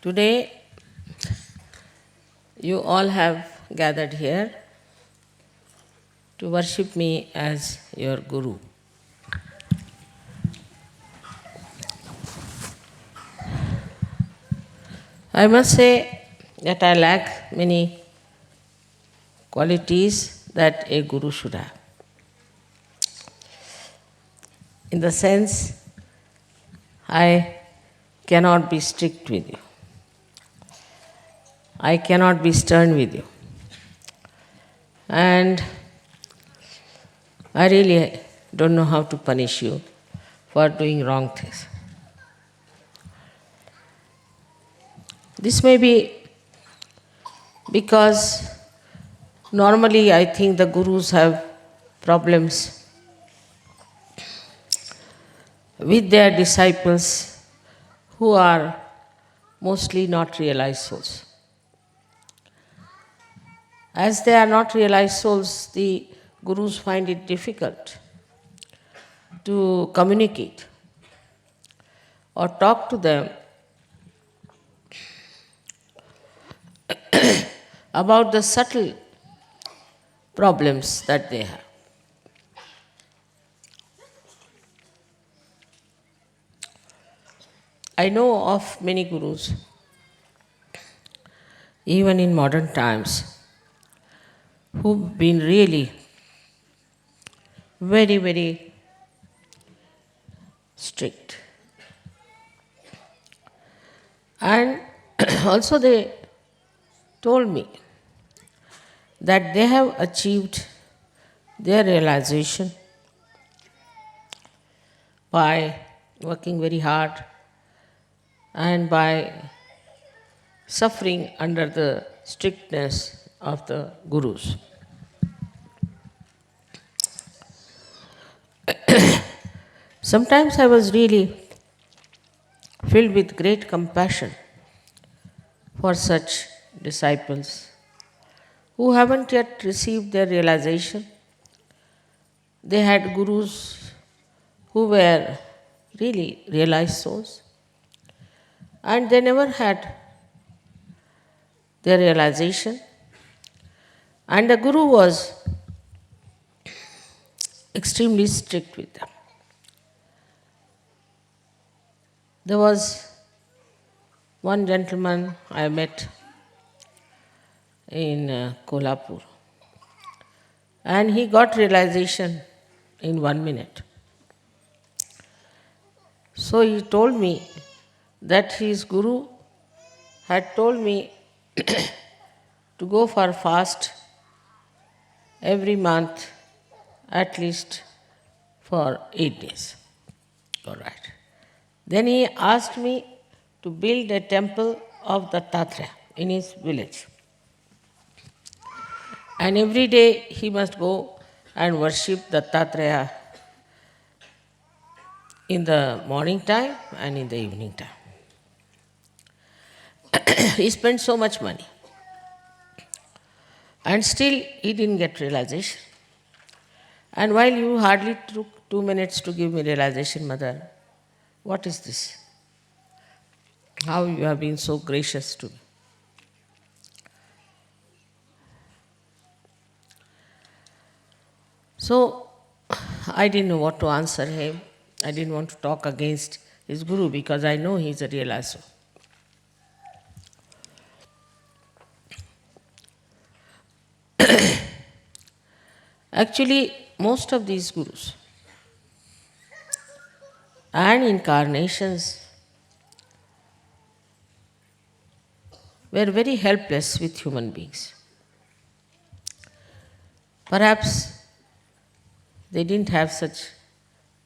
Today, you all have gathered here to worship me as your Guru. I must say that I lack many qualities that a Guru should have. In the sense, I cannot be strict with you, I cannot be stern with you, and I really don't know how to punish you for doing wrong things. This may be because normally I think the gurus have problems with their disciples who are mostly not realized souls. As they are not realized souls, the gurus find it difficult to communicate or talk to them about the subtle problems that they have. I know of many gurus, even in modern times, who've been really very, very strict. And also, they told me that they have achieved their realization by working very hard and by suffering under the strictness of the gurus. Sometimes I was really filled with great compassion for such disciples who haven't yet received their realization. They had gurus who were really realized souls, and they never had their realization. And the guru was extremely strict with them. There was one gentleman I met in Kolhapur, and he got realization in 1 minute. So he told me that his guru had told me to go for fast every month at least for 8 days. All right. Then he asked me to build a temple of Dattatreya in his village. And every day he must go and worship Dattatreya in the morning time and in the evening time. He spent so much money. And still he didn't get realization. And while you hardly took 2 minutes to give me realization, Mother, what is this? How you have been so gracious to me. So I didn't know what to answer him. I didn't want to talk against his guru because I know he's a realized soul. Actually, most of these gurus and incarnations were very helpless with human beings. Perhaps they didn't have such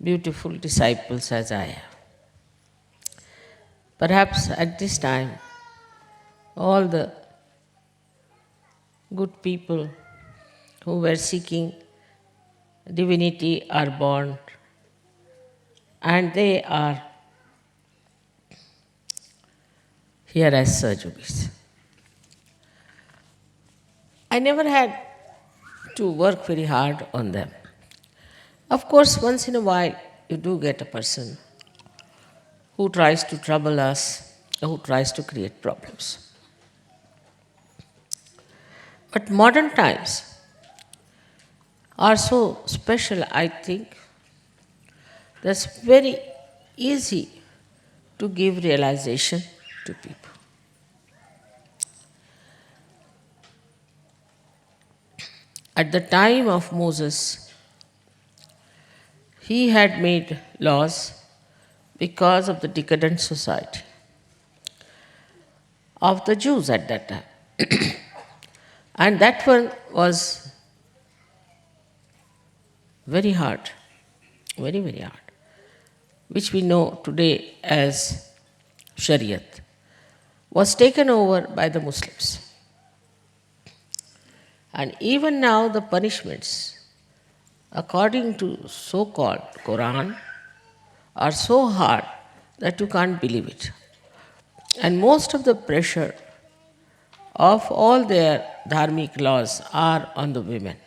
beautiful disciples as I have. Perhaps at this time, all the good people who were seeking divinity are born, and they are here as Sahajogis. I never had to work very hard on them. Of course, once in a while, you do get a person who tries to trouble us who tries to create problems. But modern times are so special, I think, that's very easy to give realization to people. At the time of Moses, he had made laws because of the decadent society of the Jews at that time. And that one was very hard, very, very hard, which we know today as Shariat, was taken over by the Muslims. And even now, the punishments, according to so called Quran, are so hard that you can't believe it. And most of the pressure of all their dharmic laws are on the women.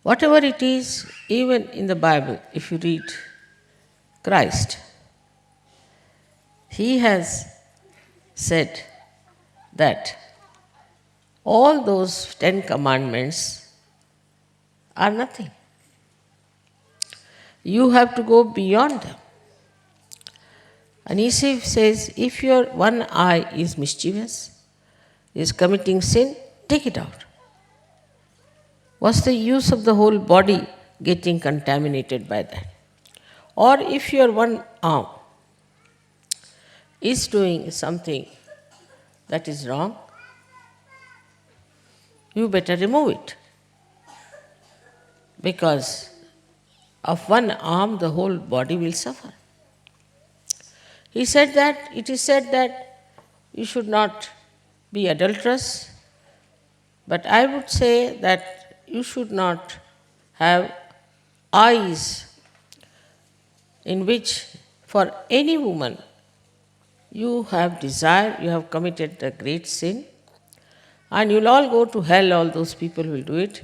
Whatever it is, even in the Bible, if you read Christ, he has said that all those 10 commandments are nothing. You have to go beyond them. And he says, if your one eye is mischievous, is committing sin, take it out. What's the use of the whole body getting contaminated by that? Or if your one arm is doing something that is wrong, you better remove it. Because of one arm, the whole body will suffer. He said that, it is said that you should not be adulterous, but I would say that you should not have eyes in which for any woman you have desire, you have committed a great sin, and you'll all go to hell, all those people will do it.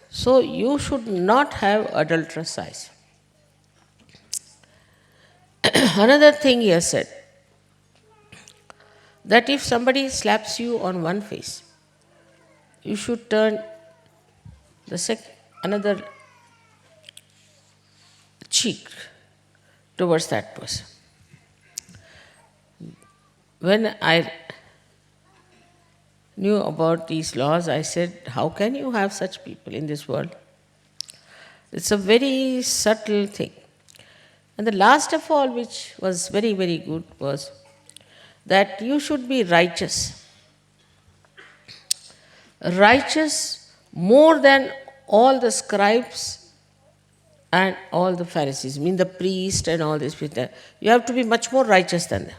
So you should not have adulterous eyes. Another thing he has said, that if somebody slaps you on one face, you should turn the another cheek towards that person. When I knew about these laws, I said, how can you have such people in this world? It's a very subtle thing. And the last of all, which was very, very good, was that you should be righteous. Righteous more than all the scribes and all the Pharisees, I mean the priest and all these people. You have to be much more righteous than them.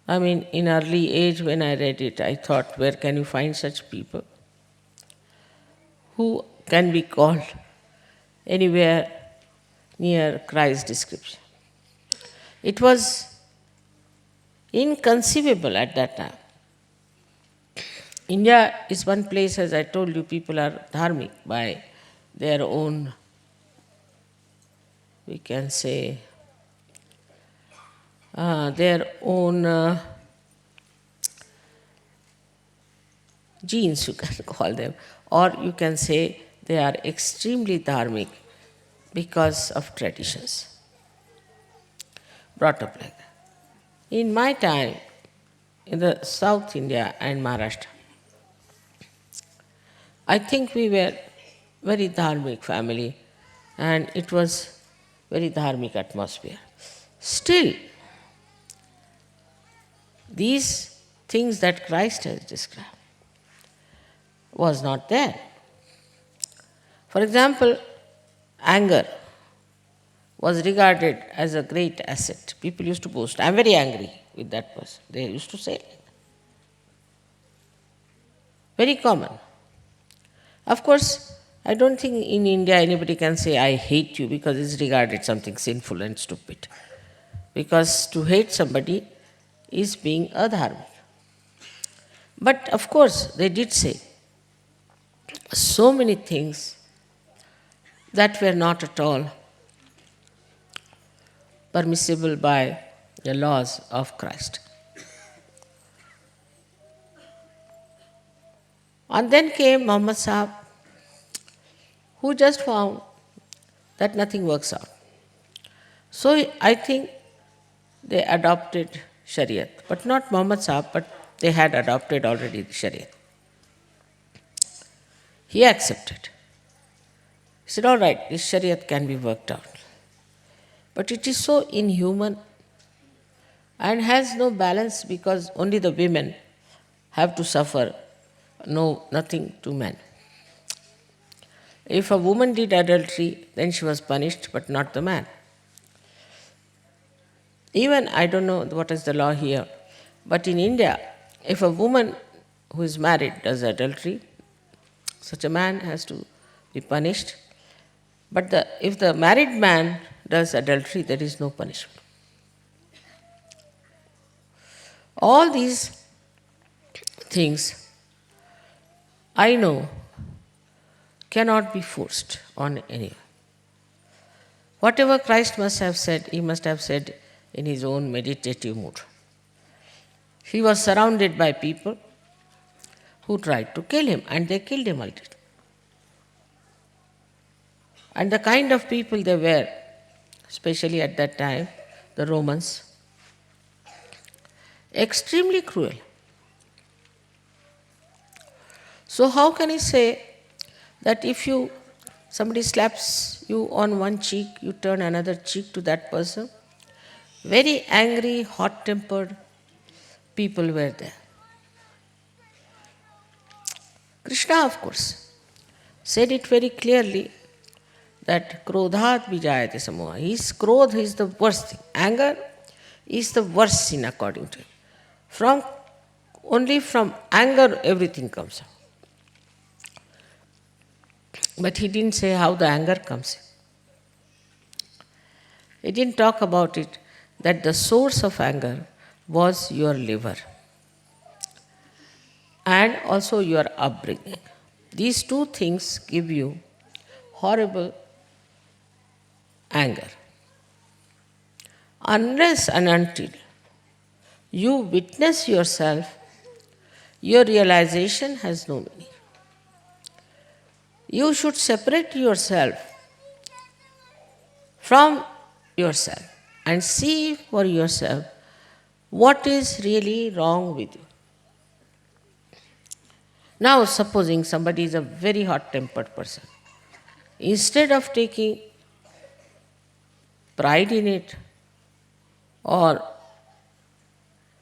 I mean, in early age when I read it, I thought, where can you find such people who can be called anywhere near Christ's description? It was inconceivable at that time. India is one place, as I told you, people are dharmic by their own, we can say, their own genes, you can call them, or you can say they are extremely dharmic because of traditions, brought up like that. In my time, in the South India and Maharashtra, I think we were very dharmic family and it was very dharmic atmosphere. Still, these things that Christ has described was not there. For example, anger was regarded as a great asset. People used to boast, I'm very angry with that person. They used to say. Very common. Of course, I don't think in India anybody can say, I hate you, because it's regarded something sinful and stupid. Because to hate somebody is being adharmic. But of course, they did say so many things that were not at all permissible by the laws of Christ. And then came Muhammad Sahib, who just found that nothing works out. So I think they adopted Shariat, but not Muhammad Sahib, but they had adopted already the Shariat. He accepted. He said, all right, this Shariat can be worked out. But it is so inhuman and has no balance because only the women have to suffer, no nothing to men. If a woman did adultery, then she was punished, but not the man. Even, I don't know what is the law here, but in India, if a woman who is married does adultery, such a man has to be punished. But if the married man does adultery, there is no punishment. All these things, I know, cannot be forced on anyone. Whatever Christ must have said, he must have said in his own meditative mood. He was surrounded by people who tried to kill him, and they killed him ultimately. And the kind of people they were, especially at that time, the Romans, extremely cruel. So how can he say that if somebody slaps you on one cheek, you turn another cheek to that person? Very angry, hot-tempered people were there. Krishna, of course, said it very clearly that krodhat vijayate samoha. His krodh is the worst thing. Anger is the worst sin according to him. Only from anger everything comes out. But he didn't say how the anger comes in. He didn't talk about it, that the source of anger was your liver and also your upbringing. These two things give you horrible anger. Unless and until you witness yourself, your realization has no meaning. You should separate yourself from yourself and see for yourself what is really wrong with you. Now, supposing somebody is a very hot-tempered person, instead of taking pride in it or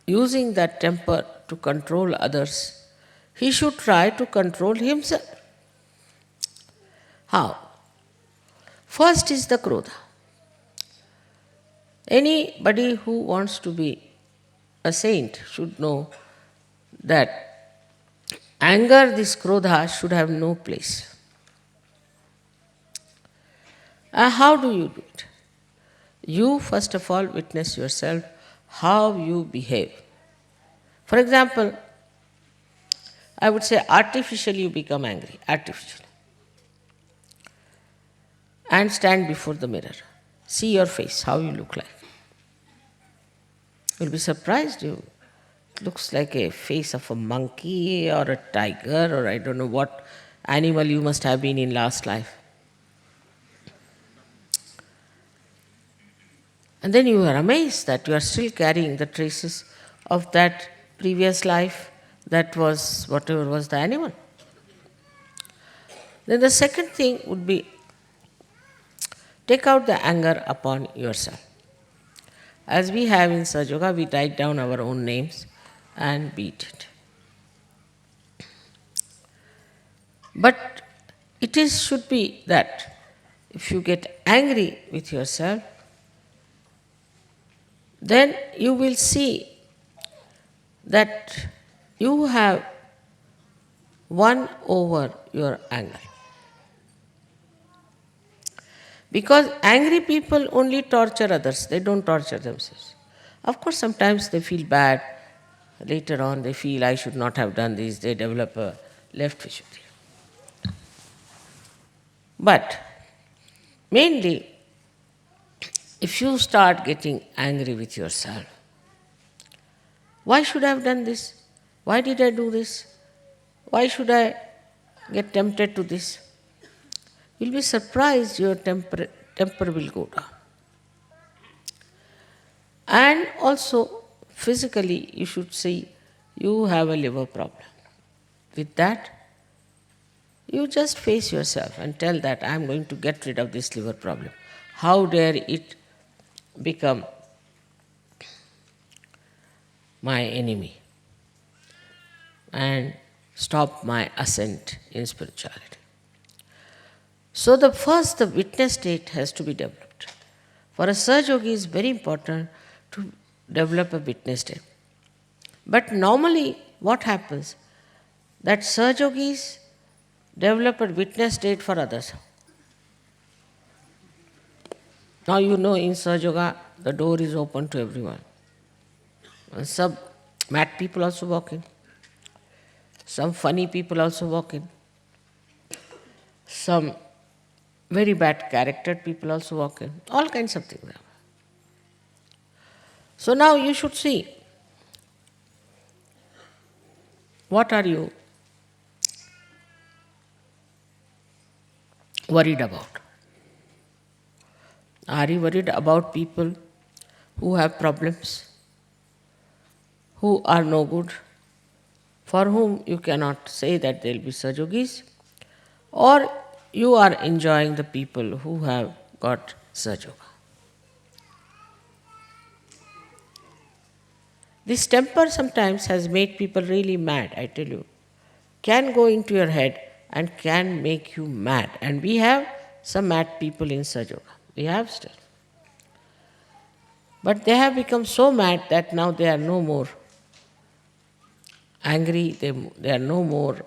using that temper to control others, he should try to control himself. How? First is the krodha. Anybody who wants to be a saint should know that anger, this krodha, should have no place. How do you do it? You first of all witness yourself how you behave. For example, I would say artificially you become angry, artificially. And stand before the mirror. See your face, how you look like. You'll be surprised. It looks like a face of a monkey or a tiger or I don't know what animal you must have been in last life. And then you are amazed that you are still carrying the traces of that previous life that was whatever was the animal. Then the second thing would be take out the anger upon yourself. As we have in Sahaja Yoga, we write down our own names and beat it. But should be that if you get angry with yourself, then you will see that you have won over your anger. Because angry people only torture others, they don't torture themselves. Of course, sometimes they feel bad. Later on, they feel, I should not have done this. They develop a left Vishuddhi. But Mainly, if you start getting angry with yourself, why should I have done this? Why did I do this? Why should I get tempted to this? You'll be surprised your temper will go down. And also, physically, you should see you have a liver problem. With that, you just face yourself and tell that I am going to get rid of this liver problem. How dare it become my enemy and stop my ascent in spirituality? So the witness state has to be developed. For a Sahaja Yogi, it's very important to develop a witness state. But normally, what happens? That Sahaja Yogis develop a witness state for others. Now you know in Sahaja Yoga, the door is open to everyone. And some mad people also walk in. Some funny people also walk in. Some very bad charactered people also walk in. All kinds of things. So now you should see, what are you worried about? Are you worried about people who have problems, who are no good, for whom you cannot say that they will be Sahaja Yogis? Or you are enjoying the people who have got Sahaja Yoga? This temper sometimes has made people really mad, I tell you. Can go into your head and can make you mad. And we have some mad people in Sahaja Yoga. We have still. But they have become so mad that now they are no more angry, they are no more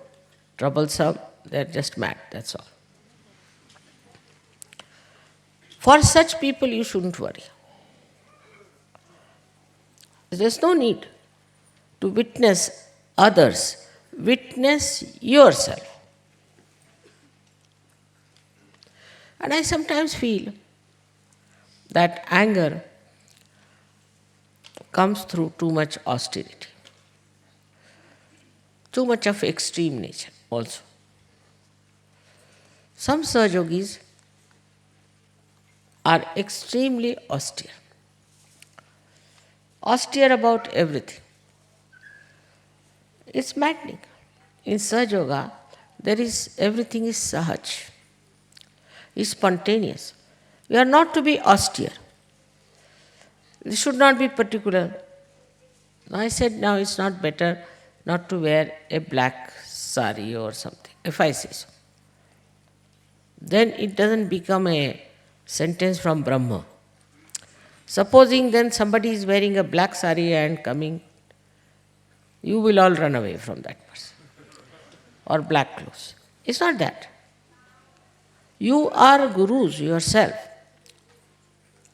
troublesome, they are just mad, that's all. For such people, you shouldn't worry. There's no need to witness others, witness yourself. And I sometimes feel that anger comes through too much austerity, too much of extreme nature also. Some Sahaja Yogis are extremely austere about everything. It's maddening. In Sahaja Yoga, everything is sahaj, is spontaneous. You are not to be austere. You should not be particular. I said now it's not better not to wear a black sari or something, if I say so. Then it doesn't become a sentence from Brahma. Supposing then somebody is wearing a black sari and coming, you will all run away from that person. Or black clothes. It's not that. You are gurus yourself.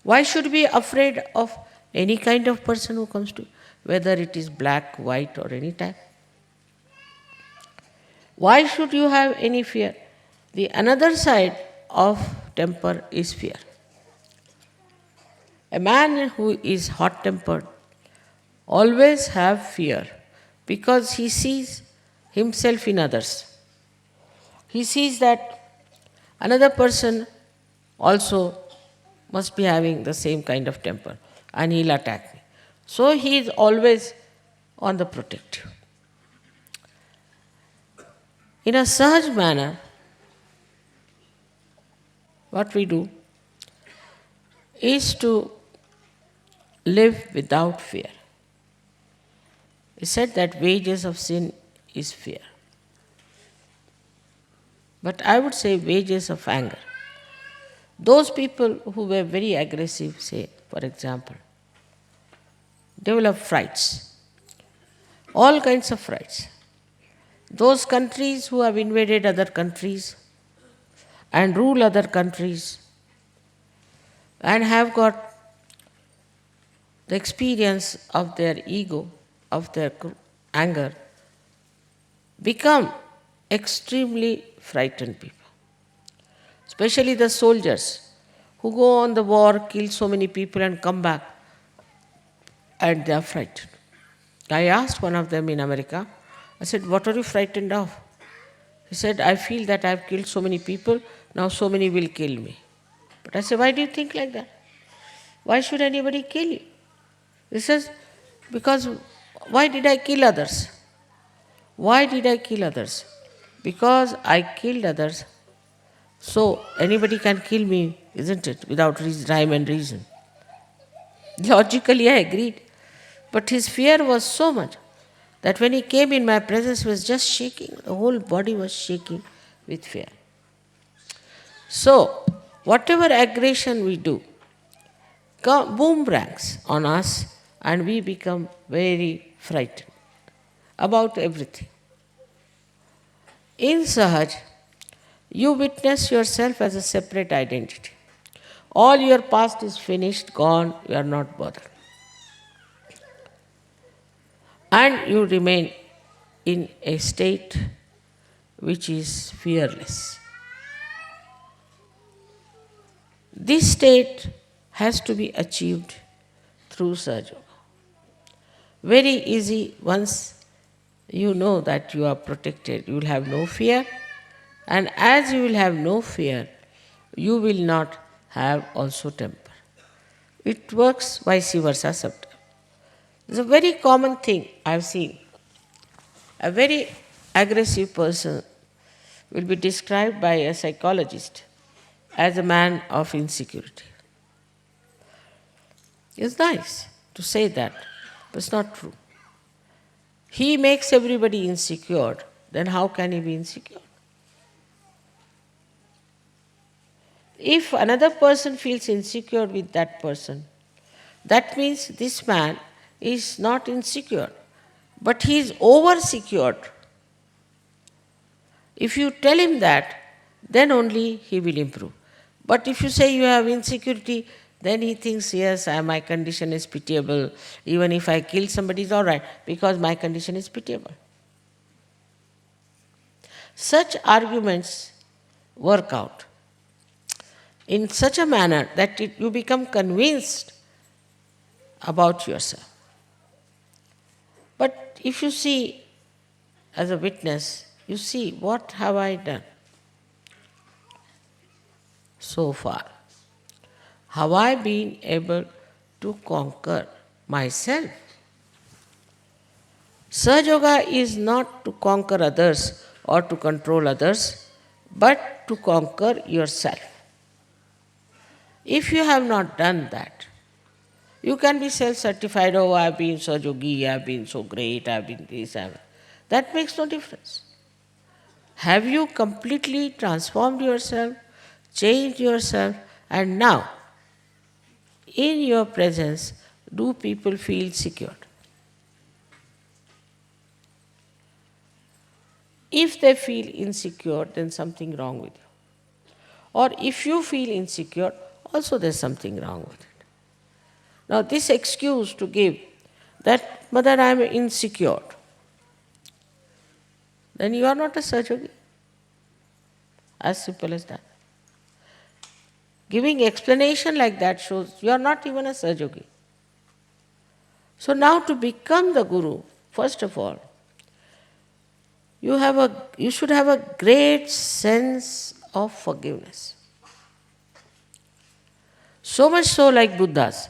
Why should we be afraid of any kind of person who comes to you, whether it is black, white or any type? Why should you have any fear? The another side of temper is fear. A man who is hot-tempered always have fear because he sees himself in others. He sees that another person also must be having the same kind of temper and he'll attack me. So he is always on the protective. In a Sahaj manner, what we do is to live without fear. It's said that wages of sin is fear. But I would say wages of anger. Those people who were very aggressive, say, for example, develop frights, all kinds of frights. Those countries who have invaded other countries and rule other countries and have got the experience of their ego, of their anger, become extremely frightened people. Especially the soldiers who go on the war, kill so many people and come back and they are frightened. I asked one of them in America, I said, what are you frightened of? He said, I feel that I have killed so many people, now so many will kill me. But I said, why do you think like that? Why should anybody kill you? He says, because why did I kill others? Why did I kill others? Because I killed others, so anybody can kill me, isn't it, without rhyme and reason. Logically, I agreed. But his fear was so much that when he came in my presence, he was just shaking. The whole body was shaking with fear. So, whatever aggression we do, boomerangs on us and we become very frightened about everything. In Sahaj, you witness yourself as a separate identity. All your past is finished, gone, you are not bothered. And you remain in a state which is fearless. This state has to be achieved through Sahaja Yoga. Very easy once you know that you are protected, you will have no fear, and as you will have no fear, you will not have also temper. It works vice versa sometimes. It's a very common thing I have seen. A very aggressive person will be described by a psychologist as a man of insecurity. It's nice to say that, but it's not true. He makes everybody insecure, then how can he be insecure? If another person feels insecure with that person, that means this man is not insecure, but he is over-secured. If you tell him that, then only he will improve. But if you say you have insecurity, then he thinks, yes, my condition is pitiable. Even if I kill somebody, it's all right, because my condition is pitiable. Such arguments work out in such a manner that you become convinced about yourself. But if you see as a witness, you see, what have I done so far? Have I been able to conquer myself? Sahaja Yoga is not to conquer others or to control others, but to conquer yourself. If you have not done that, you can be self-certified, oh, I have been Sahaja Yogi, I have been so great, I have been this, that makes no difference. Have you completely transformed yourself, changed yourself, and now, in your presence, do people feel secure? If they feel insecure, then something wrong with you. Or if you feel insecure, also there's something wrong with it. Now this excuse to give that, Mother, I am insecure, then you are not a Sahaja Yogi. As simple as that. Giving explanation like that shows you are not even a Sahaja Yogi. So now to become the Guru, first of all, you should have a great sense of forgiveness. So much so like Buddha's.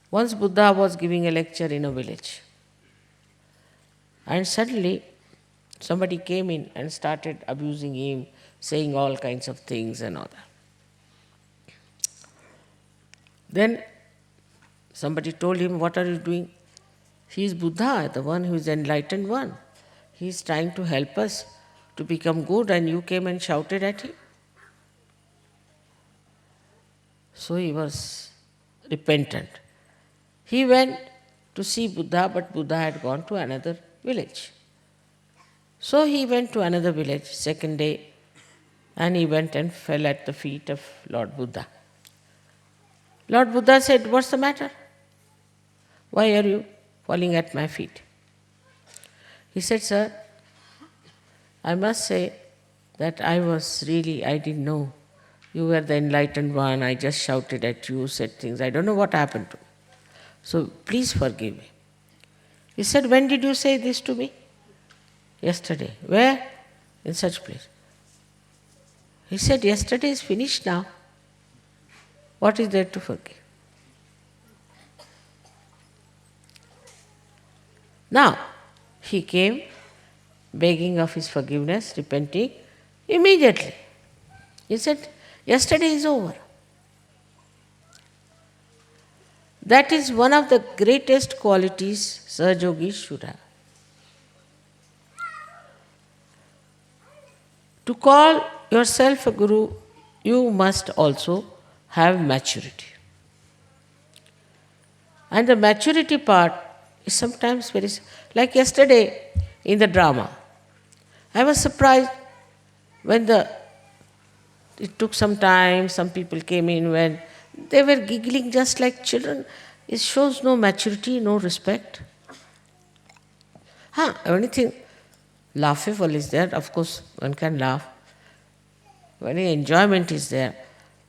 Once Buddha was giving a lecture in a village, and suddenly somebody came in and started abusing him, saying all kinds of things and all that. Then somebody told him, what are you doing? He is Buddha, the one who is enlightened one. He is trying to help us to become good, and you came and shouted at him. So he was repentant. He went to see Buddha, but Buddha had gone to another village. So he went to another village, second day, and he went and fell at the feet of Lord Buddha. Lord Buddha said, what's the matter? Why are you falling at my feet? He said, sir, I must say that I didn't know You were the enlightened one, I just shouted at you, said things, I don't know what happened to me. So please forgive me. He said, when did you say this to me? Yesterday. Where? In such place. He said, yesterday is finished now. What is there to forgive? Now, he came begging of his forgiveness, repenting immediately. He said, yesterday is over. That is one of the greatest qualities Sahajogis should have. To call yourself a guru, you must also have maturity. And the maturity part is sometimes very... Like yesterday in the drama, I was surprised when it took some time, some people came in when they were giggling just like children. It shows no maturity, no respect. Anything laughable is there, of course one can laugh. Very enjoyment is there.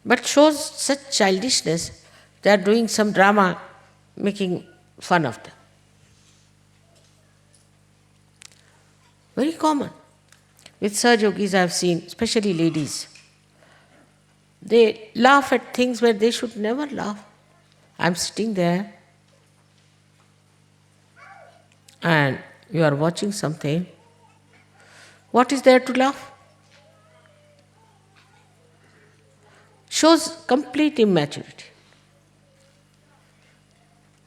But shows such childishness, they are doing some drama, making fun of them. Very common. With Sahajogis I have seen, especially ladies, they laugh at things where they should never laugh. I'm sitting there and you are watching something. What is there to laugh? Shows complete immaturity.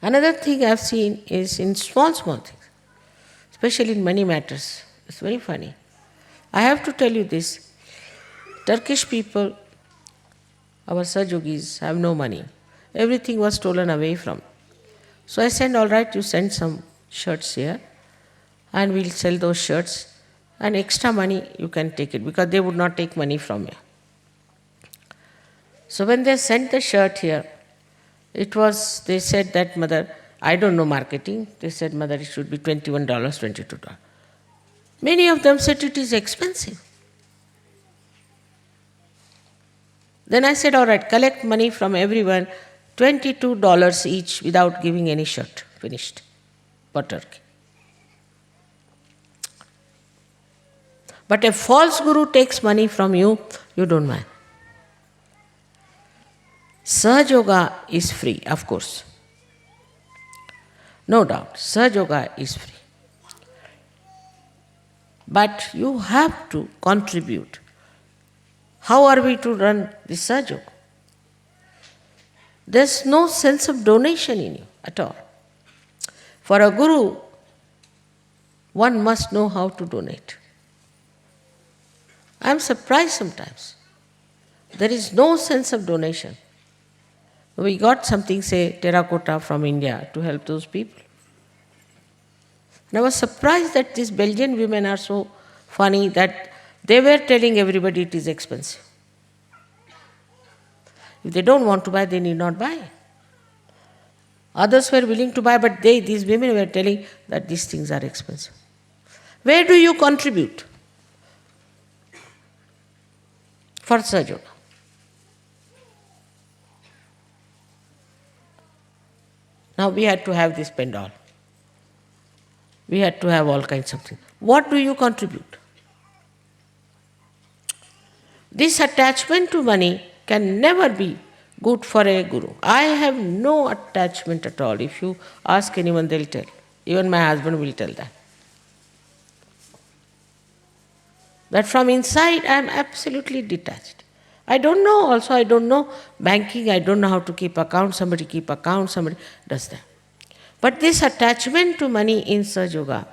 Another thing I've seen is in small things, especially in money matters. It's very funny. I have to tell you this. Turkish people, our Sahajogis, have no money. Everything was stolen away from. So I said, all right, you send some shirts here and we'll sell those shirts, and extra money you can take it, because they would not take money from you. So when they sent the shirt here, they said that, mother, I don't know marketing. They said, mother, it should be $21, $22. Many of them said it is expensive. Then I said, all right, collect money from everyone, $22 each without giving any shirt. Finished. For Turkey. But a false guru takes money from you, you don't mind. Sahaja is free, of course. No doubt, Sahaja is free. But you have to contribute. How are we to run this Sahaja? There's no sense of donation in you at all. For a guru, one must know how to donate. I am surprised sometimes. There is no sense of donation. We got something, say, terracotta from India to help those people. And I was surprised that these Belgian women are so funny that they were telling everybody it is expensive. If they don't want to buy, they need not buy. Others were willing to buy, but these women were telling that these things are expensive. Where do you contribute for Sahaja? Now we had to have this pendal. We had to have all kinds of things. What do you contribute? This attachment to money can never be good for a guru. I have no attachment at all. If you ask anyone, they'll tell. Even my husband will tell that. That from inside I am absolutely detached. I don't know banking, I don't know how to keep account, somebody keep account, somebody does that. But this attachment to money in Sahaja,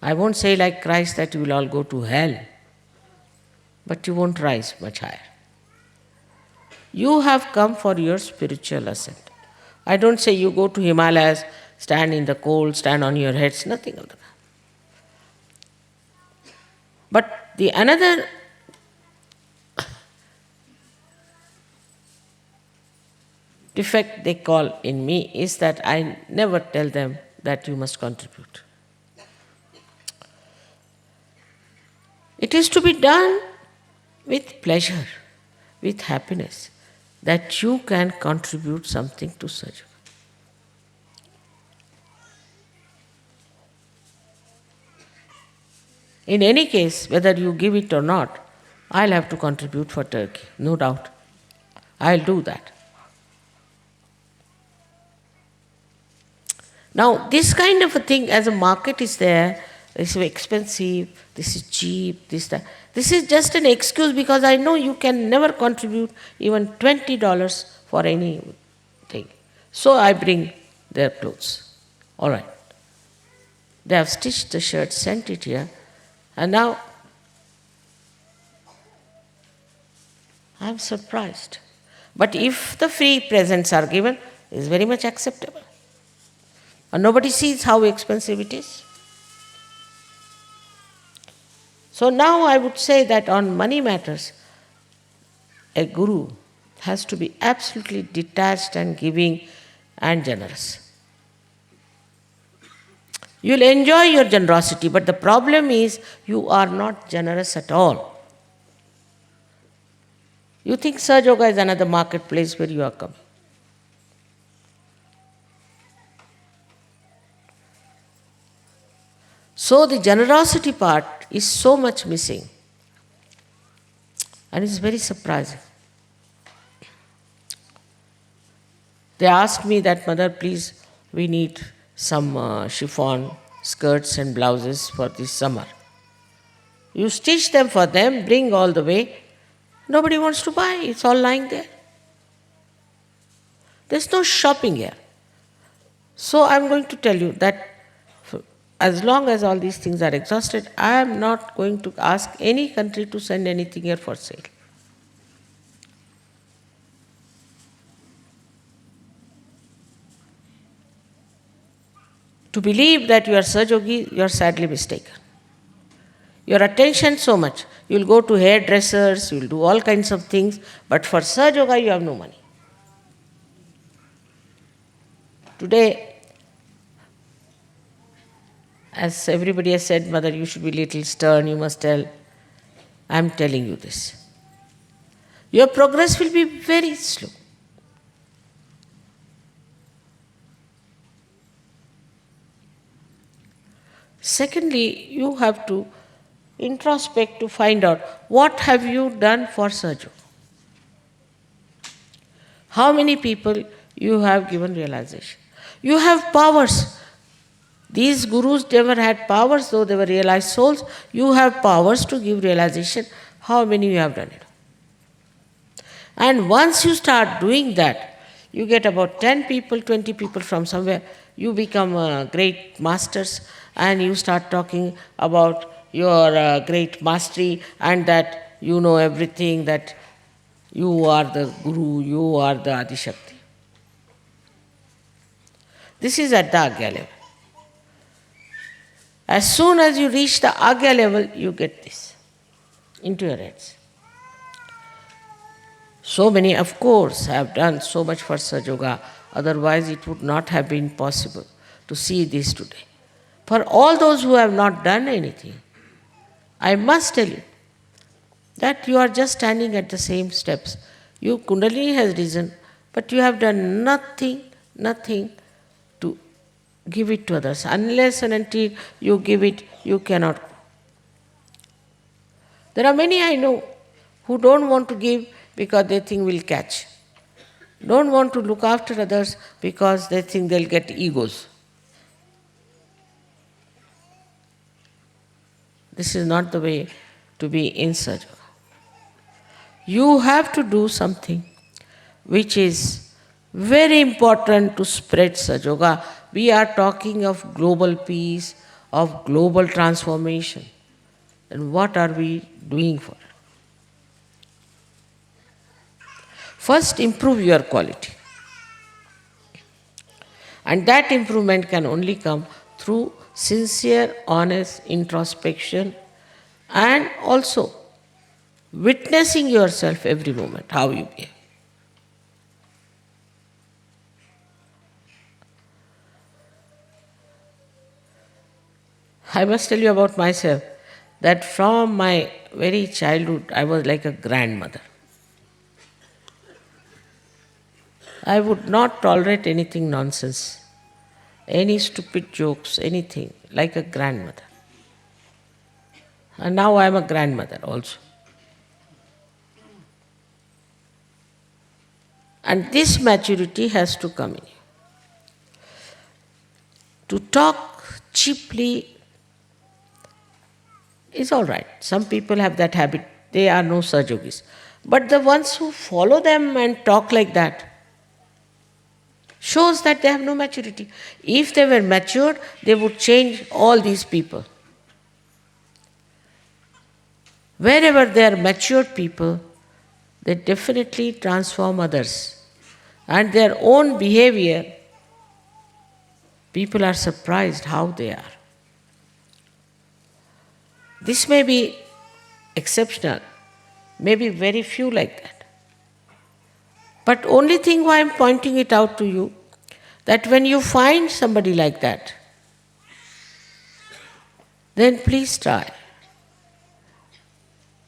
I won't say like Christ that you will all go to hell, but you won't rise much higher. You have come for your spiritual ascent. I don't say you go to Himalayas, stand in the cold, stand on your heads, nothing of that. But the another defect they call in me is that I never tell them that you must contribute. It is to be done with pleasure, with happiness, that you can contribute something to Sahaja. In any case, whether you give it or not, I'll have to contribute for Turkey, no doubt. I'll do that. Now, this kind of a thing, as a market is there, this is expensive, this is cheap, this, that. This is just an excuse because I know you can never contribute even $20 for anything. So I bring their clothes. All right. They have stitched the shirt, sent it here, and now I'm surprised. But if the free presents are given, it's very much acceptable. And nobody sees how expensive it is. So now I would say that on money matters, a guru has to be absolutely detached and giving and generous. You'll enjoy your generosity, but the problem is you are not generous at all. You think Sahaja Yoga is another marketplace where you are coming. So the generosity part is so much missing. And it's very surprising. They asked me that, Mother, please, we need some chiffon skirts and blouses for this summer. You stitch them for them, bring all the way. Nobody wants to buy, it's all lying there. There's no shopping here. So I'm going to tell you that as long as all these things are exhausted, I am not going to ask any country to send anything here for sale. To believe that you are Sahaja Yogi, you are sadly mistaken. Your attention so much. You will go to hairdressers, you will do all kinds of things, but for Sahaja Yoga you have no money. Today, as everybody has said, Mother, you should be little stern, you must tell. I am telling you this. Your progress will be very slow. Secondly, you have to introspect to find out what have you done for Sahaja Yoga. How many people you have given realization. You have powers. These gurus never had powers, though they were realized souls. You have powers to give realization. How many you have done it? And once you start doing that, you get about 10 people, 20 people from somewhere. You become great masters and you start talking about your great mastery and that you know everything, that you are the guru, you are the Adishakti. This is at the Agya level. As soon as you reach the Agya level, you get this into your heads. So many, of course, have done so much for Sahaja Yoga, otherwise it would not have been possible to see this today. For all those who have not done anything, I must tell you that you are just standing at the same steps. Your Kundalini has risen, but you have done nothing to give it to others. Unless and until you give it, you cannot. There are many I know who don't want to give because they think will catch. Don't want to look after others because they think they'll get egos. This is not the way to be in Sahaja Yoga. You have to do something which is very important to spread Sahaja Yoga. We are talking of global peace, of global transformation. And what are we doing for it? First, improve your quality. And that improvement can only come through sincere, honest introspection and also witnessing yourself every moment, how you behave. I must tell you about myself. that from my very childhood I was like a grandmother. I would not tolerate anything nonsense, any stupid jokes, anything, like a grandmother. And now I am a grandmother also. And this maturity has to come in you. To talk cheaply is all right. Some people have that habit. They are no Sahajogis. But the ones who follow them and talk like that shows that they have no maturity. If they were matured, they would change all these people. Wherever there are matured people, they definitely transform others. And their own behavior, people are surprised how they are. This may be exceptional, maybe very few like that. But only thing why I am pointing it out to you, that when you find somebody like that, then please try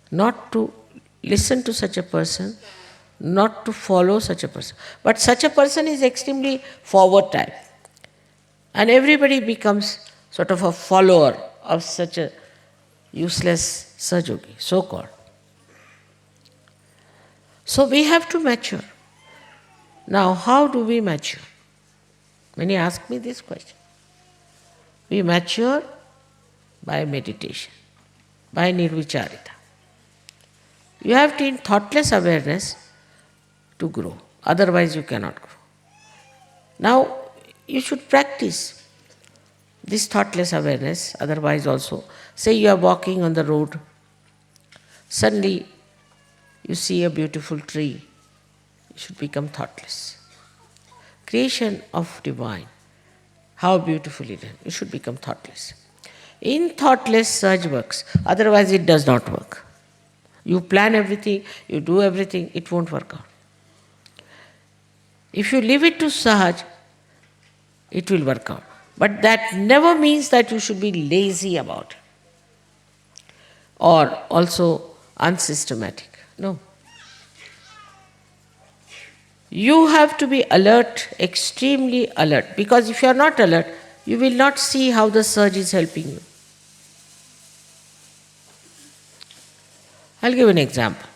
not to listen to such a person, not to follow such a person. But such a person is extremely forward type. And everybody becomes sort of a follower of such a useless Sahajogi, so-called. So we have to mature. Now, how do we mature? Many ask me this question. We mature by meditation, by nirvicharita. You have to in thoughtless awareness to grow. Otherwise you cannot grow. Now, you should practice this thoughtless awareness, otherwise also. Say you are walking on the road, suddenly you see a beautiful tree, you should become thoughtless. Creation of divine, how beautifully done, you should become thoughtless. In thoughtless Sahaj works, otherwise it does not work. You plan everything, you do everything, it won't work out. If you leave it to Sahaj, it will work out. But that never means that you should be lazy about it or also unsystematic. No. You have to be alert, extremely alert, because if you are not alert, you will not see how the Sahaj is helping you. I'll give an example.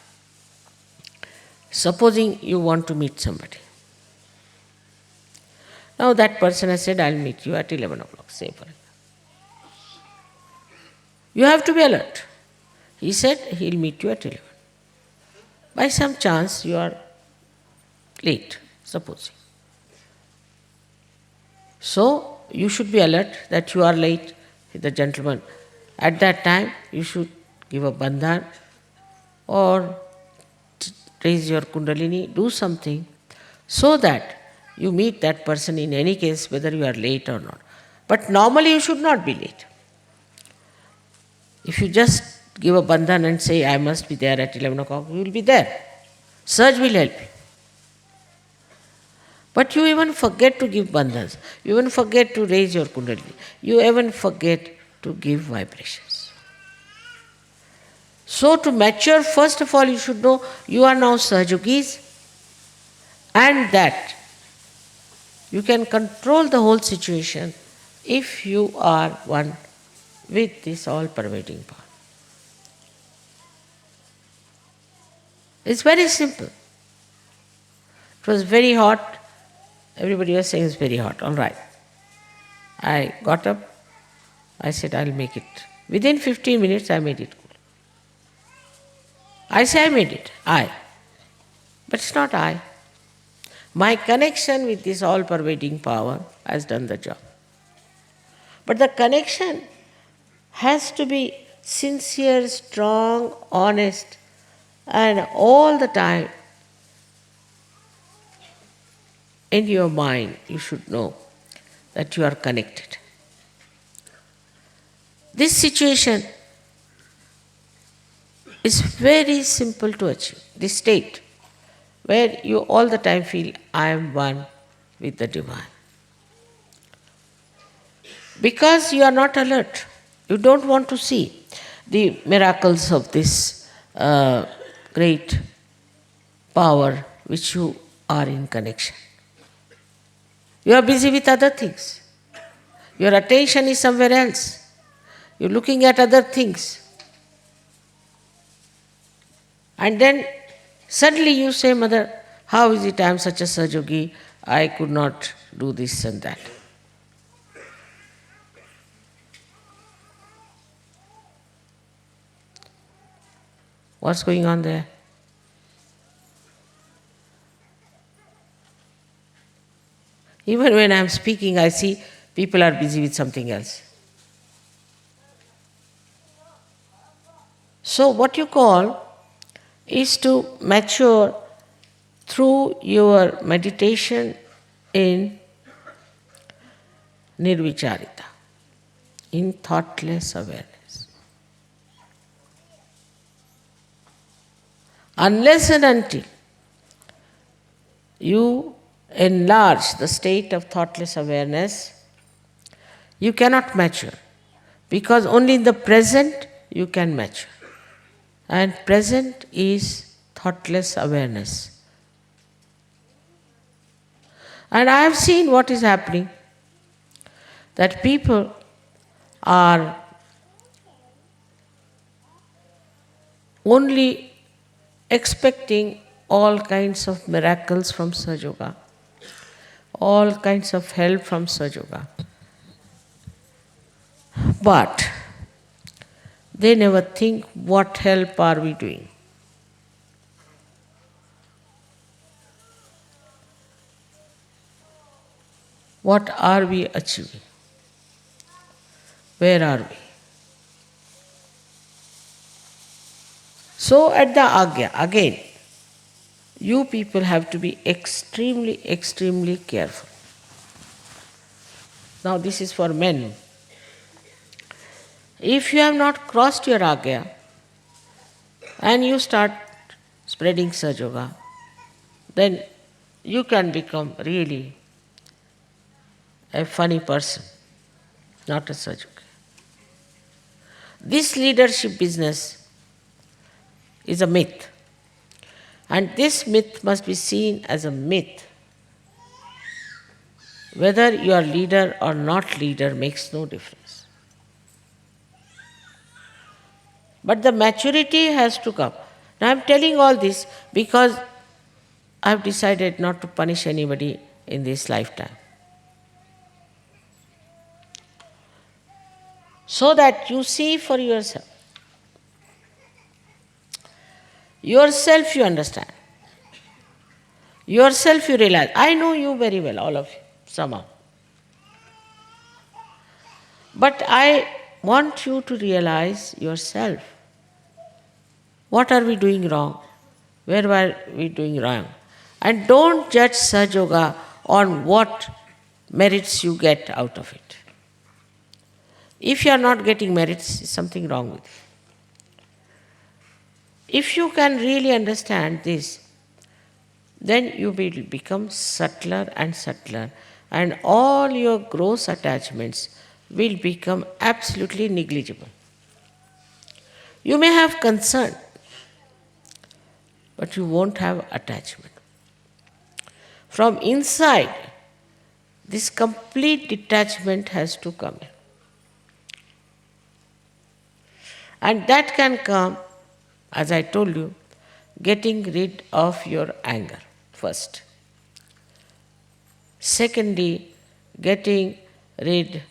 Supposing you want to meet somebody. Now that person has said, I'll meet you at 11 o'clock, say for example. You have to be alert. He said he'll meet you at 11. By some chance you are late, supposing. So you should be alert that you are late, the gentleman. At that time you should give a bandhan or raise your kundalini, do something so that you meet that person in any case, whether you are late or not. But normally you should not be late. If you just give a bandhan and say, I must be there at 11 o'clock, you will be there. Sahaj will help you. But you even forget to give bandhans. You even forget to raise your kundalini. You even forget to give vibrations. So to mature, first of all, you should know you are now Sahajogis and that you can control the whole situation if you are one with this all-pervading power. It's very simple. It was very hot. Everybody was saying it's very hot. All right. I got up. I said, I'll make it. Within 15 minutes, I made it cool. I say I made it. I. But it's not I. My connection with this all-pervading power has done the job. But the connection has to be sincere, strong, honest, and all the time in your mind you should know that you are connected. This situation is very simple to achieve, this state where you all the time feel, I am one with the divine. Because you are not alert, you don't want to see. the miracles of this great power which you are in connection. You are busy with other things. Your attention is somewhere else. You're looking at other things. And then suddenly you say, Mother, how is it I am such a Sahajogi, I could not do this and that. What's going on there? Even when I am speaking, I see people are busy with something else. So what you call is to mature through your meditation in nirvicharita, in thoughtless awareness. Unless and until you enlarge the state of thoughtless awareness, you cannot mature, because only in the present you can mature. And present is thoughtless awareness. And I have seen what is happening, that people are only expecting all kinds of miracles from Sahaja Yoga, all kinds of help from Sahaja Yoga. But they never think, what help are we doing? What are we achieving? Where are we? So at the Agya, again, you people have to be extremely, extremely careful. Now this is for men. If you have not crossed your Agya and you start spreading Sahaja Yoga, then you can become really a funny person, not a Sahaja Yogi. This leadership business is a myth. And this myth must be seen as a myth. Whether you are leader or not leader makes no difference. But the maturity has to come. Now I am telling all this because I have decided not to punish anybody in this lifetime. So that you see for yourself. Yourself you understand. Yourself you realize. I know you very well, all of you, somehow. But I want you to realize yourself. What are we doing wrong? Where were we doing wrong? And don't judge Sahaja Yoga on what merits you get out of it. If you are not getting merits, there's something wrong with you. If you can really understand this, then you will become subtler and subtler, and all your gross attachments will become absolutely negligible. You may have concern, but you won't have attachment. From inside, this complete detachment has to come in. And that can come, as I told you, getting rid of your anger first. Secondly, getting rid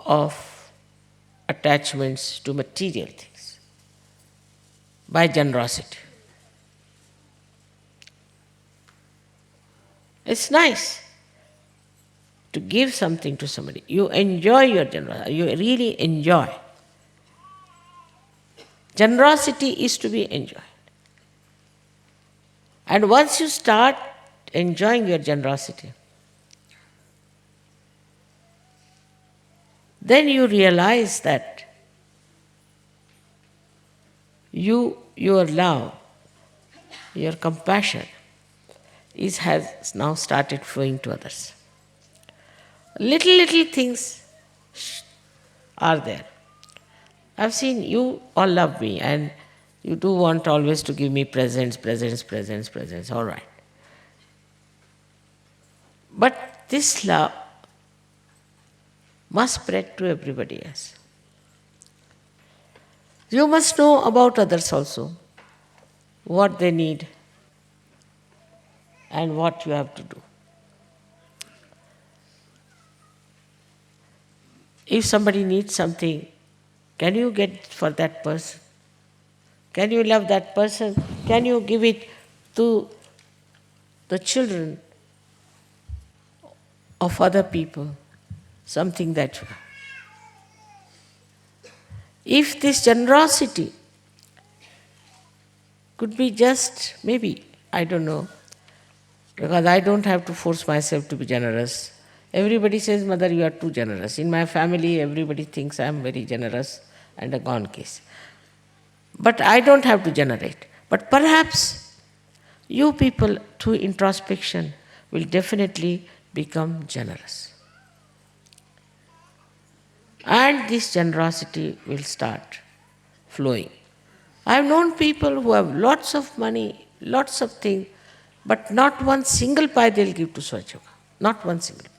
of attachments to material things by generosity. It's nice to give something to somebody. You enjoy your generosity. You really enjoy. Generosity is to be enjoyed. And once you start enjoying your generosity, then you realize that your love, your compassion has now started flowing to others. Little things are there. I've seen you all love me and you do want always to give me presents, presents, presents, presents, all right. But this love must spread to everybody else. You must know about others also, what they need and what you have to do. If somebody needs something, can you get for that person? Can you love that person? Can you give it to the children of other people? Something that you have. If this generosity could be just maybe, I don't know, because I don't have to force myself to be generous. Everybody says, Mother, you are too generous. In my family, everybody thinks I am very generous and a gone case. But I don't have to generate. But perhaps you people, through introspection, will definitely become generous. And this generosity will start flowing. I have known people who have lots of money, lots of things, but not one single pie they'll give to Swachh Yoga. Not one single pie.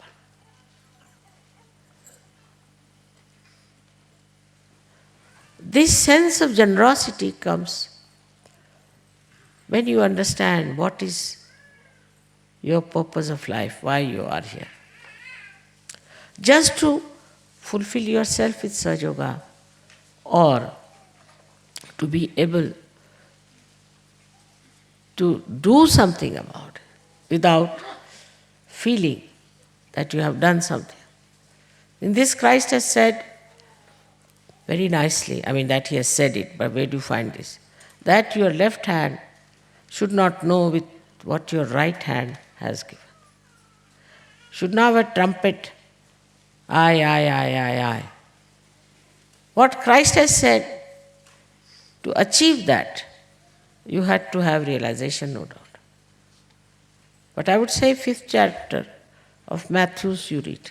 This sense of generosity comes when you understand what is your purpose of life, why you are here. Just to fulfill yourself with Sahaja Yoga or to be able to do something about it without feeling that you have done something. In this, Christ has said very nicely, that he has said it, but where do you find this? That your left hand should not know with what your right hand has given. Should not have a trumpet, I. What Christ has said, to achieve that, you had to have realization, no doubt. But I would say 5th chapter of Matthew's you read.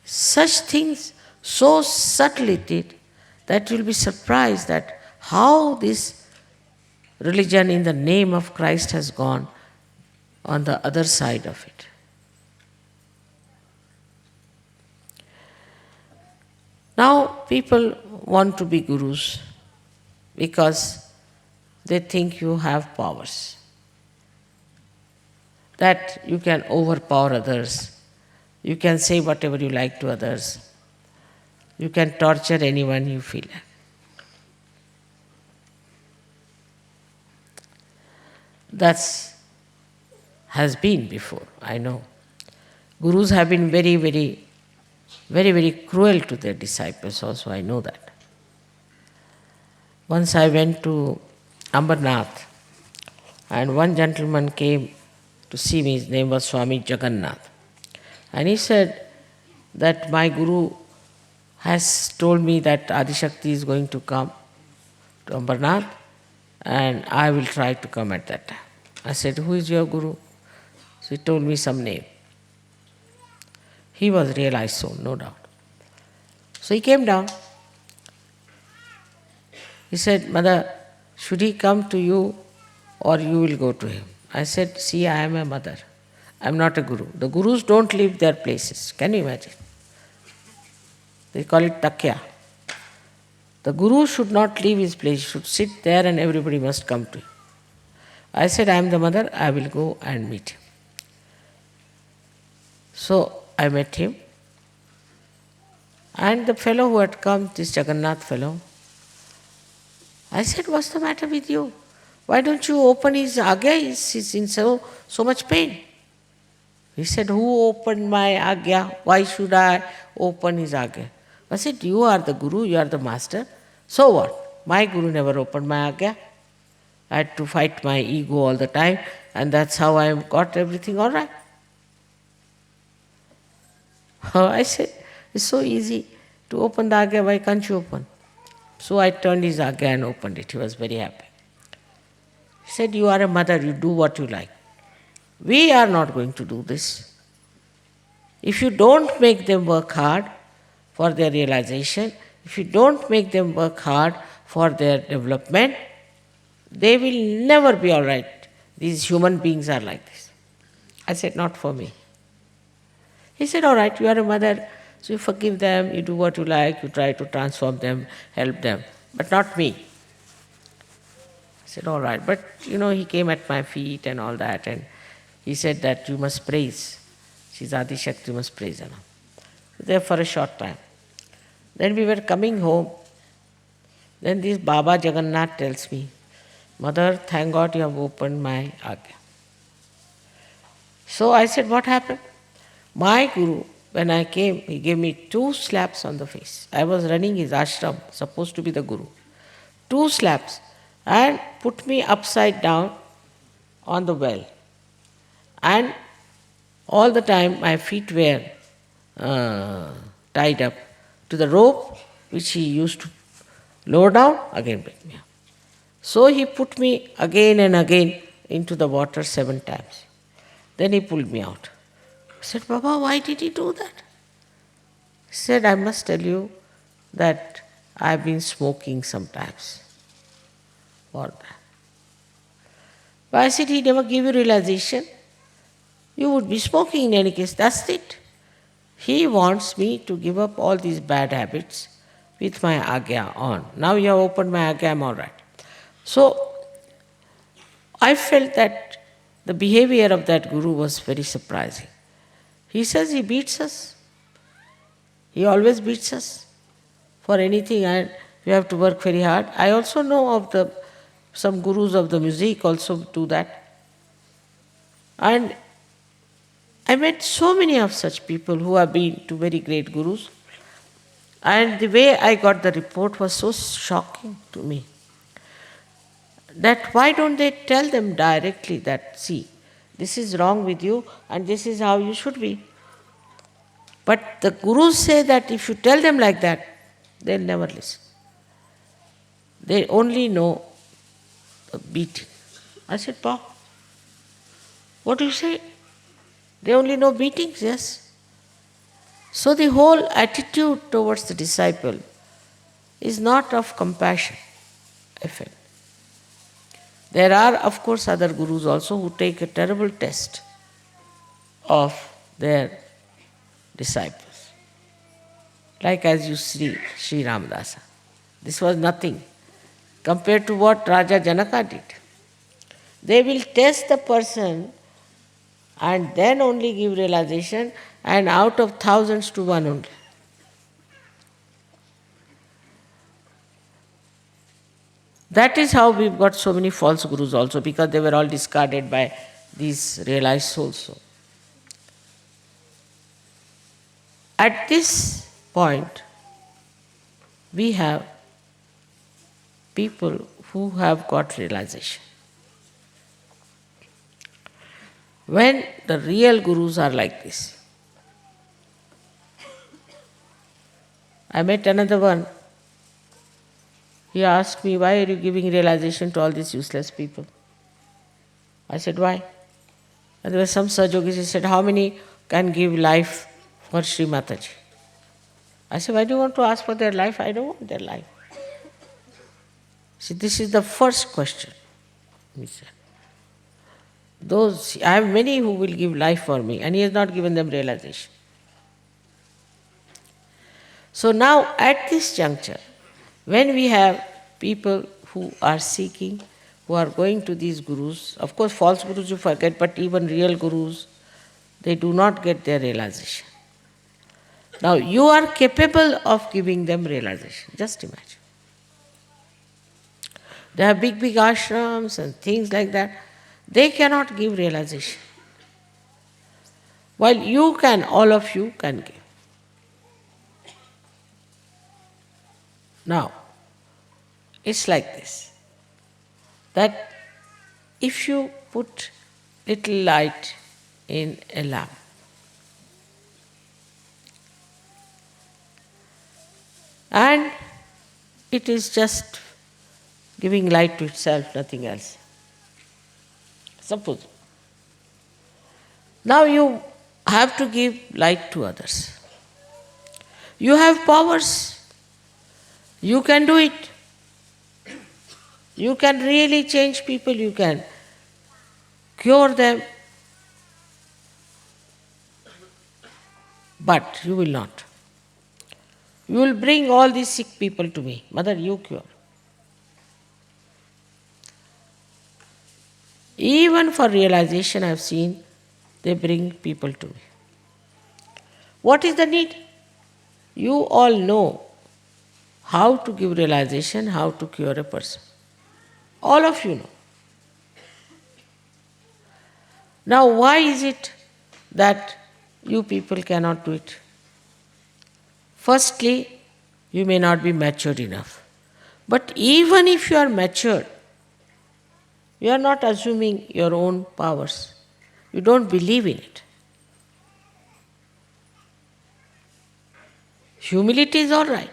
Such things so subtly did that you'll be surprised that how this religion in the name of Christ has gone on the other side of it. Now people want to be gurus because they think you have powers, that you can overpower others, you can say whatever you like to others, you can torture anyone you feel like. That has been before, I know. Gurus have been very, very cruel to their disciples also, I know that. Once I went to Ambernath and one gentleman came to see me, his name was Swami Jagannath. And he said that my guru has told me that Adishakti is going to come to Ambernath and I will try to come at that time. I said, who is your guru? So he told me some name. He was realized soul, no doubt. So he came down. He said, Mother, should he come to you or you will go to him? I said, see, I am a mother. I am not a guru. The gurus don't leave their places. Can you imagine? They call it takya. The guru should not leave his place. He should sit there and everybody must come to him. I said, I am the mother. I will go and meet him. So I met him. And the fellow who had come, this Jagannath fellow, I said, what's the matter with you? Why don't you open his agya? He's in so much pain. He said, who opened my agya? Why should I open his agya? I said, you are the guru, you are the master. So what? My guru never opened my agya. I had to fight my ego all the time, and that's how I got everything all right. I said, it's so easy to open the agya, why can't you open? So I turned his agya and opened it. He was very happy. He said, you are a mother, you do what you like. We are not going to do this. If you don't make them work hard for their realization, If you don't make them work hard for their development, they will never be all right. These human beings are like this. I said, not for me. He said, all right, you are a mother, so you forgive them, you do what you like, you try to transform them, help them, but not me. I said, all right. But, he came at my feet and all that, and he said that you must praise. She's Adi Shakti, you must praise her. There for a short time. Then we were coming home. Then this Baba Jagannath tells me, Mother, thank God you have opened my Agya. So I said, what happened? My Guru, when I came, he gave me 2 slaps on the face. I was running his ashram, supposed to be the Guru. 2 slaps, and put me upside down on the well. And all the time my feet were tied up to the rope which he used to lower down, again bring me up. So he put me again and again into the water 7 times. Then he pulled me out. I said, Baba, why did he do that? He said, I must tell you that I've been smoking sometimes. For that. But I said, he never gave you realization. You would be smoking in any case, that's it. He wants me to give up all these bad habits with my Agya on. Now you have opened my Agya, I'm all right. So, I felt that the behavior of that Guru was very surprising. He says he beats us. He always beats us for anything, and we have to work very hard. I also know of some Gurus of the music also do that. And I met so many of such people who have been to very great Gurus. And the way I got the report was so shocking to me. That why don't they tell them directly that, see, this is wrong with you and this is how you should be. But the Gurus say that if you tell them like that, they'll never listen. They only know the beating. I said, Pa, what do you say? They only know beatings, yes. So the whole attitude towards the disciple is not of compassion, I felt. There are, of course, other Gurus also who take a terrible test of their disciples. Like as you see Sri Ramadasa. This was nothing compared to what Raja Janaka did. They will test the person and then only give realization, and out of thousands to one only. That is how we've got so many false Gurus also, because they were all discarded by these realized souls. At this point, we have people who have got realization. When the real Gurus are like this. I met another one. He asked me, why are you giving realization to all these useless people? I said, why? And there were some Sahajogis, he said, how many can give life for Sri Mataji? I said, why do you want to ask for their life? I don't want their life. See, this is the first question. He said, I have many who will give life for me, and he has not given them realization. So now, at this juncture, when we have people who are seeking, who are going to these Gurus, of course false Gurus you forget, but even real Gurus, they do not get their realization. Now you are capable of giving them realization, just imagine. They have big ashrams and things like that. They cannot give realization. While you can, all of you can give. Now, it's like this, that if you put little light in a lamp, and it is just giving light to itself, nothing else. Suppose. Now you have to give light to others. You have powers. You can do it. You can really change people, you can cure them, but you will not. You will bring all these sick people to me. Mother, you cure. Even for realization, I have seen they bring people to me. What is the need? You all know how to give realization, how to cure a person. All of you know. Now, why is it that you people cannot do it? Firstly, you may not be matured enough. But even if you are matured, you are not assuming your own powers. You don't believe in it. Humility is all right.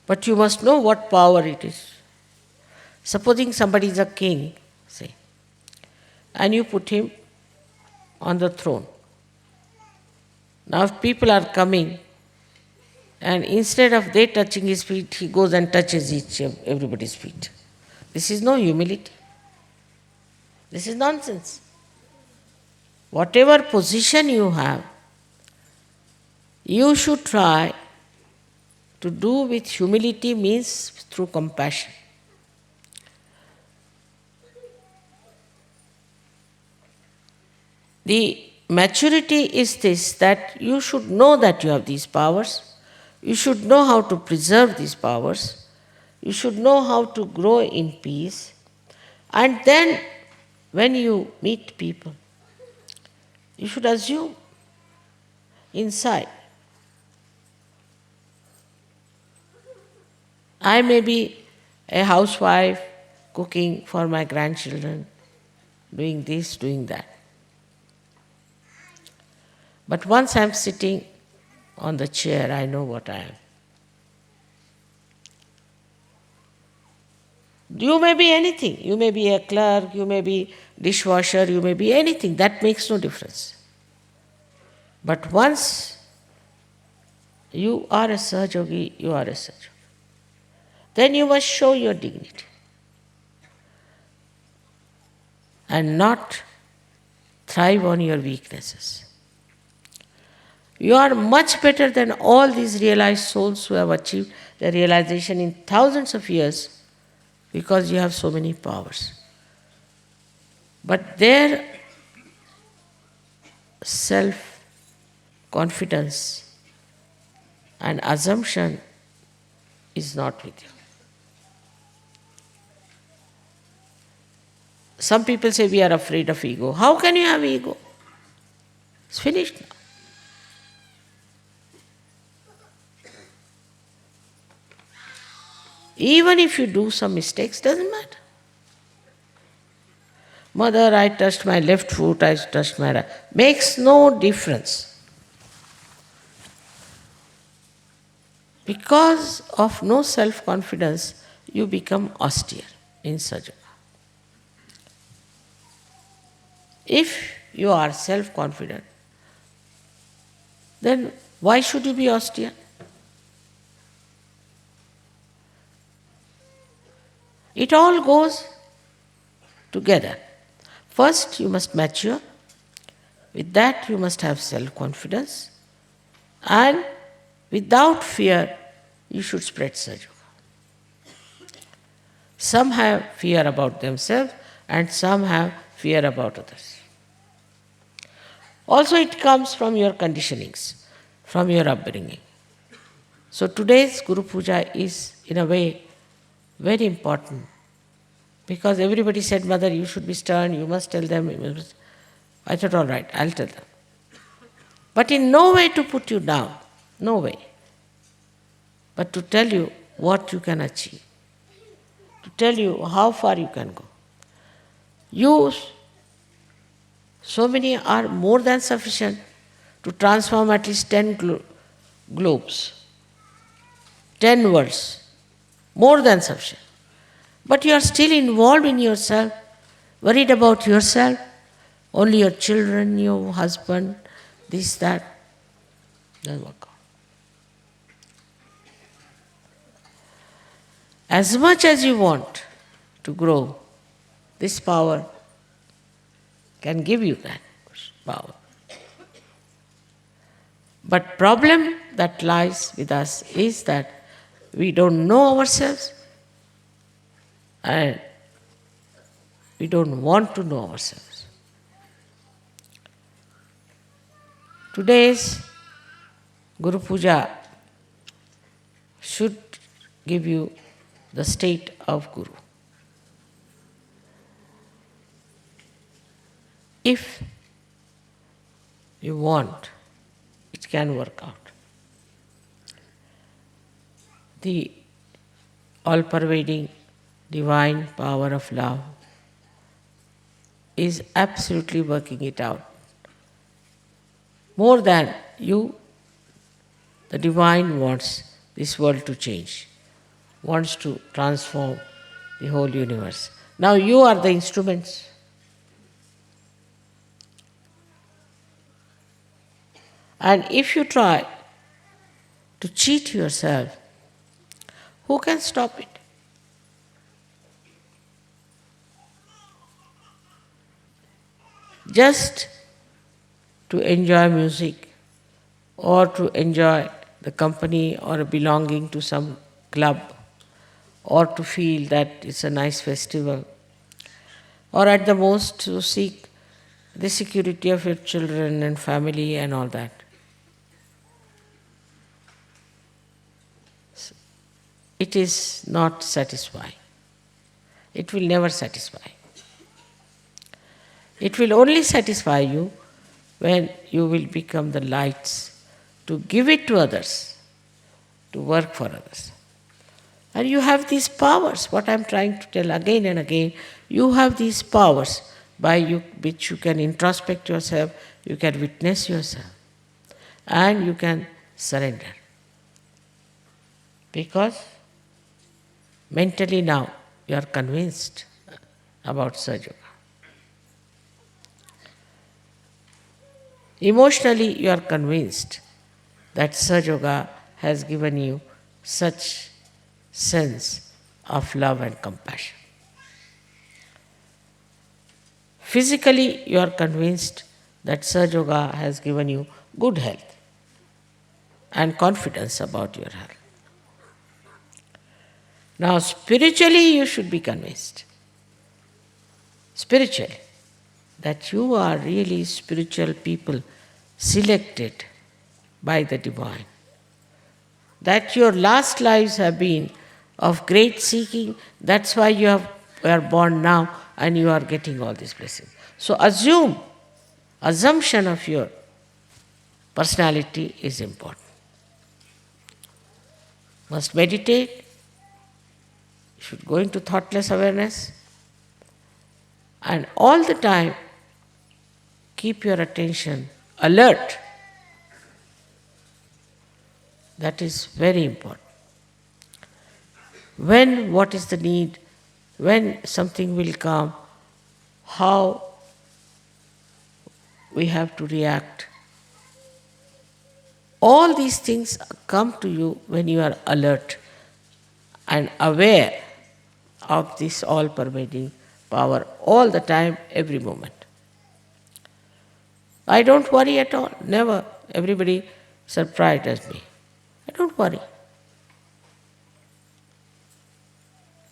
But you must know what power it is. Supposing somebody is a king, say, and you put him on the throne. Now if people are coming, and instead of they touching his feet, he goes and touches everybody's feet. This is no humility. This is nonsense. Whatever position you have, you should try to do with humility, means through compassion. The maturity is this, that you should know that you have these powers. You should know how to preserve these powers. You should know how to grow in peace. And then, when you meet people, you should assume inside, I may be a housewife cooking for my grandchildren, doing this, doing that. But once I am sitting on the chair, I know what I am. You may be anything. You may be a clerk, you may be dishwasher, you may be anything. That makes no difference. But once you are a Sahajogi, you are a Sahajogi. Then you must show your dignity and not thrive on your weaknesses. You are much better than all these realized souls who have achieved the realization in thousands of years because you have so many powers. But their self-confidence and assumption is not with you. Some people say we are afraid of ego. How can you have ego? It's finished now. Even if you do some mistakes, doesn't matter. Mother, I touched my left foot, I touched my right. Makes no difference. Because of no self-confidence, you become austere in Sahaja. If you are self-confident, then why should you be austere? It all goes together. First, you must mature. With that, you must have self-confidence. And without fear, you should spread Sahaja. Some have fear about themselves and some have fear about others. Also, it comes from your conditionings, from your upbringing. So today's Guru Puja is, in a way, very important. Because everybody said, Mother, you should be stern, you must tell them. I thought, all right, I'll tell them. But in no way to put you down, no way. But to tell you what you can achieve, to tell you how far you can go. You, so many are more than sufficient to transform at least 10 globes, 10 worlds, more than sufficient. But you are still involved in yourself, worried about yourself, only your children, your husband, this, that. Doesn't work out. As much as you want to grow, this power can give you that power. But problem that lies with us is that we don't know ourselves and we don't want to know ourselves. Today's Guru Puja should give you the state of Guru. If you want, it can work out. The all-pervading divine power of love is absolutely working it out. More than you, the divine wants this world to change, wants to transform the whole universe. Now you are the instruments. And if you try to cheat yourself, who can stop it? Just to enjoy music or to enjoy the company or belonging to some club or to feel that it's a nice festival or at the most to seek the security of your children and family and all that. It is not satisfying. It will never satisfy. It will only satisfy you when you will become the lights to give it to others, to work for others. And you have these powers, what I am trying to tell again and again, you have these powers by which you can introspect yourself, you can witness yourself, and you can surrender. Because mentally now you are convinced about Sahaja Yoga. Emotionally you are convinced that Sahaja Yoga has given you such sense of love and compassion. Physically you are convinced that Sahaja Yoga has given you good health and confidence about your health. Now spiritually you should be convinced, spiritually, that you are really spiritual people selected by the divine. That your last lives have been of great seeking, that's why you are born now and you are getting all these blessings. So assumption of your personality is important. Must meditate, you should go into thoughtless awareness, and all the time keep your attention alert. That is very important. When, what is the need, when something will come, how we have to react. All these things come to you when you are alert and aware of this all-pervading power all the time, every moment. I don't worry at all, never. Everybody surprises me. I don't worry.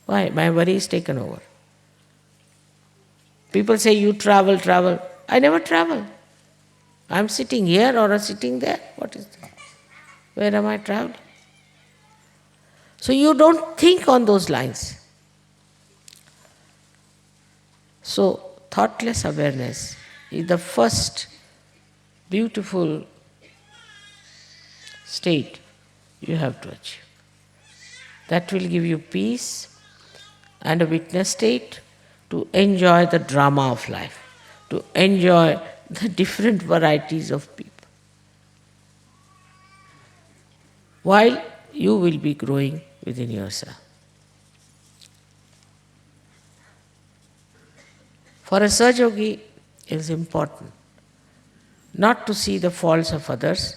Why? My worry is taken over. People say, you travel. I never travel. I'm sitting here or sitting there. What is that? Where am I traveling? So you don't think on those lines. So thoughtless awareness is the first beautiful state you have to achieve. That will give you peace and a witness state to enjoy the drama of life, to enjoy the different varieties of people. While you will be growing within yourself. For a Sahaja Yogi, it is important not to see the faults of others,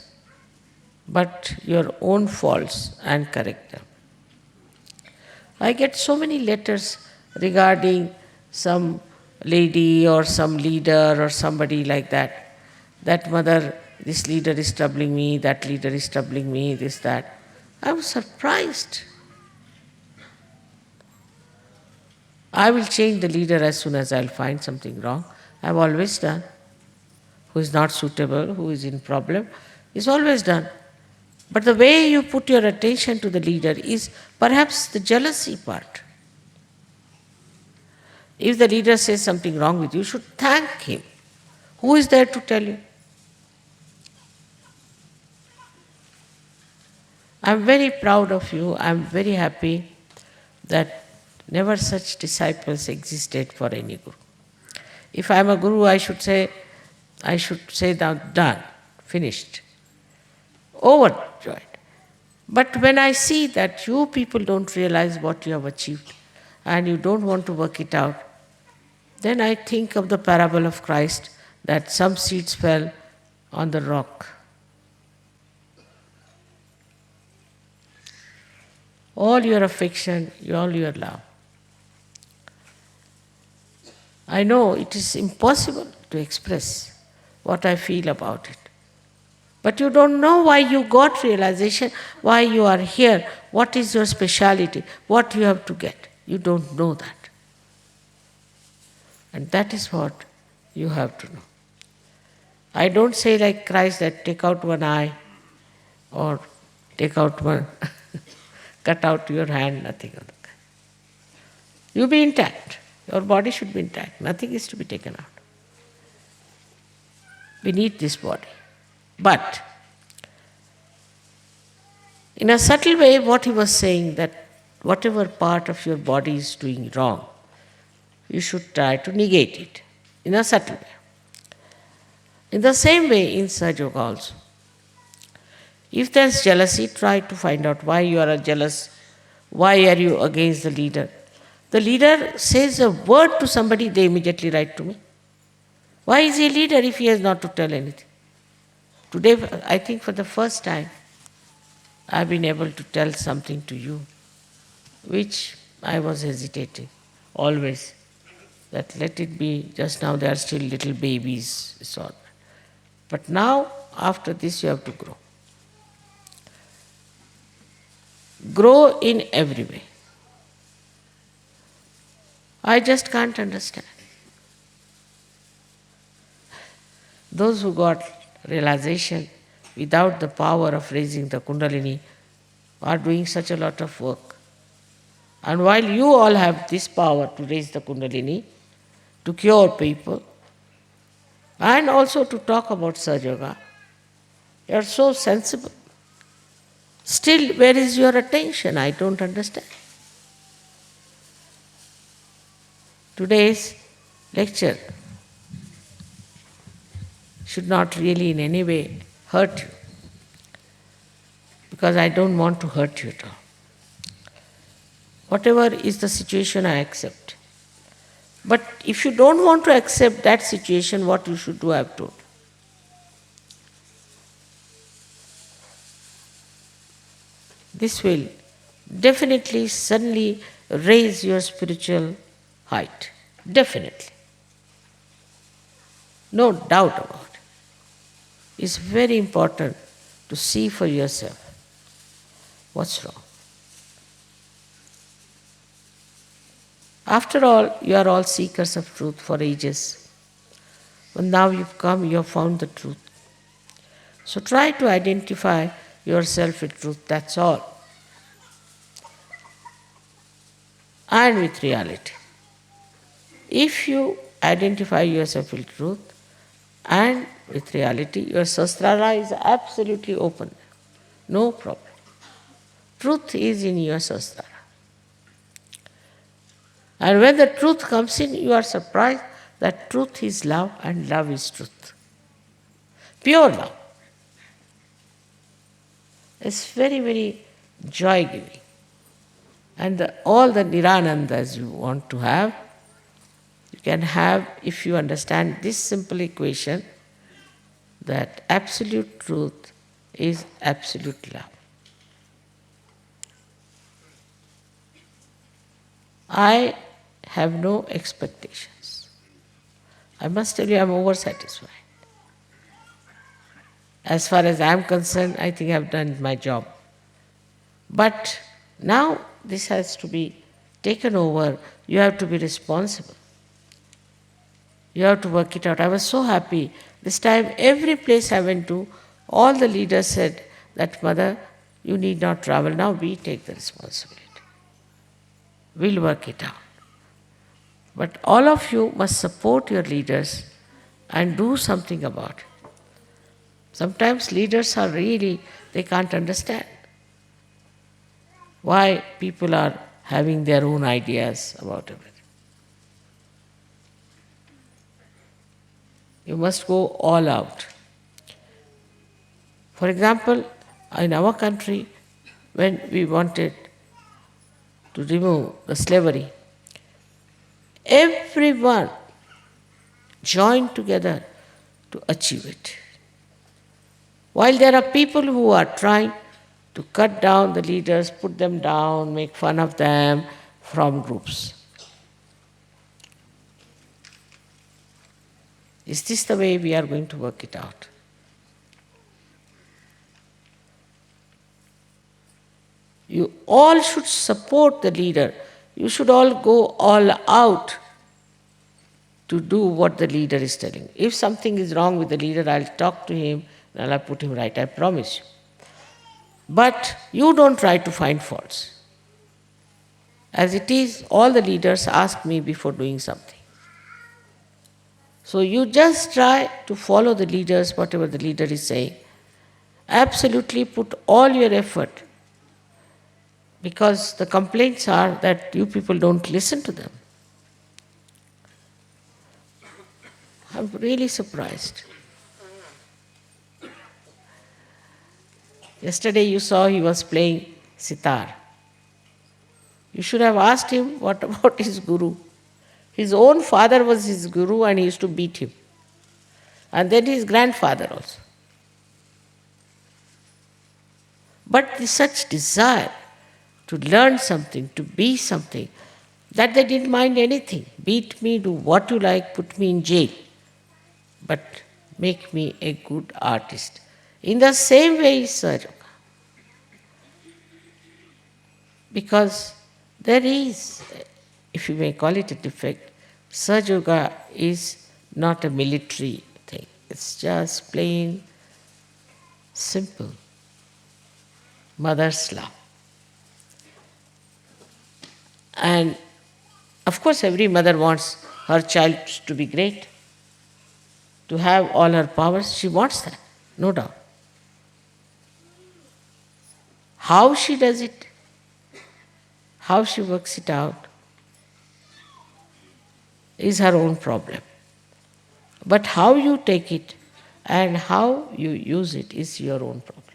but your own faults and correct them. I get so many letters regarding some lady or some leader or somebody like that. That mother, this leader is troubling me, that leader is troubling me, this, that. I was surprised. I will change the leader as soon as I'll find something wrong. I've always done. Who is not suitable, who is in problem, is always done. But the way you put your attention to the leader is perhaps the jealousy part. If the leader says something wrong with you, you should thank him. Who is there to tell you? I'm very proud of you. I'm very happy that never such disciples existed for any guru. If I'm a guru, I should say now done, finished, overjoyed. But when I see that you people don't realize what you have achieved and you don't want to work it out, then I think of the parable of Christ that some seeds fell on the rock. All your affection, all your love. I know it is impossible to express what I feel about it. But you don't know why you got realization, why you are here, what is your speciality, what you have to get. You don't know that. And that is what you have to know. I don't say like Christ that take out one eye or take out one, cut out your hand, nothing of that kind. You be intact. Your body should be intact. Nothing is to be taken out. We need this body. But in a subtle way, what he was saying that whatever part of your body is doing wrong, you should try to negate it in a subtle way. In the same way, in Sahaja Yoga also. If there is jealousy, try to find out why you are jealous, why are you against the leader. The leader says a word to somebody, they immediately write to me. Why is he a leader if he has not to tell anything? Today, I think for the first time, I've been able to tell something to you, which I was hesitating, always. That let it be, just now they are still little babies, so. But now, after this, you have to grow. Grow in every way. I just can't understand. Those who got realization without the power of raising the Kundalini are doing such a lot of work. And while you all have this power to raise the Kundalini, to cure people, and also to talk about Sahaja Yoga, you are so sensible. Still, where is your attention? I don't understand. Today's lecture should not really in any way hurt you, because I don't want to hurt you at all. Whatever is the situation, I accept. But if you don't want to accept that situation, what you should do, I have told. This will definitely, suddenly raise your spiritual height. Definitely. No doubt about it. It's very important to see for yourself what's wrong. After all, you are all seekers of truth for ages. But now you've come, you have found the truth. So try to identify yourself with truth, that's all. And with reality. If you identify yourself with truth and with reality, your sahasrara is absolutely open. No problem. Truth is in your sahasrara. And when the truth comes in, you are surprised that truth is love and love is truth. Pure love. It's very, very joy-giving. And all the niranandas you want to have, you can have if you understand this simple equation, that absolute truth is absolute love. I have no expectations. I must tell you, I'm oversatisfied. As far as I'm concerned, I think I've done my job. But now this has to be taken over. You have to be responsible. You have to work it out. I was so happy. This time, every place I went to, all the leaders said that, Mother, you need not travel now, we take the responsibility. We'll work it out. But all of you must support your leaders and do something about it. Sometimes leaders are really, they can't understand why people are having their own ideas about everything. You must go all out. For example, in our country, when we wanted to remove the slavery, everyone joined together to achieve it. While there are people who are trying to cut down the leaders, put them down, make fun of them from groups. Is this the way we are going to work it out? You all should support the leader. You should all go all out to do what the leader is telling. If something is wrong with the leader, I'll talk to him and I'll put him right, I promise you. But you don't try to find faults. As it is, all the leaders ask me before doing something. So you just try to follow the leaders, whatever the leader is saying. Absolutely put all your effort, because the complaints are that you people don't listen to them. I'm really surprised. Yesterday you saw he was playing sitar. You should have asked him what about his guru. His own father was his guru and he used to beat him. And then his grandfather also. But such desire to learn something, to be something, that they didn't mind anything. Beat me, do what you like, put me in jail, but make me a good artist. In the same way is Sahaja Yoga. Because there is, if you may call it a defect, Sahaja Yoga is not a military thing. It's just plain, simple mother's love. And of course, every mother wants her child to be great, to have all her powers. She wants that, no doubt. How she does it, how she works it out, is her own problem. But how you take it and how you use it is your own problem.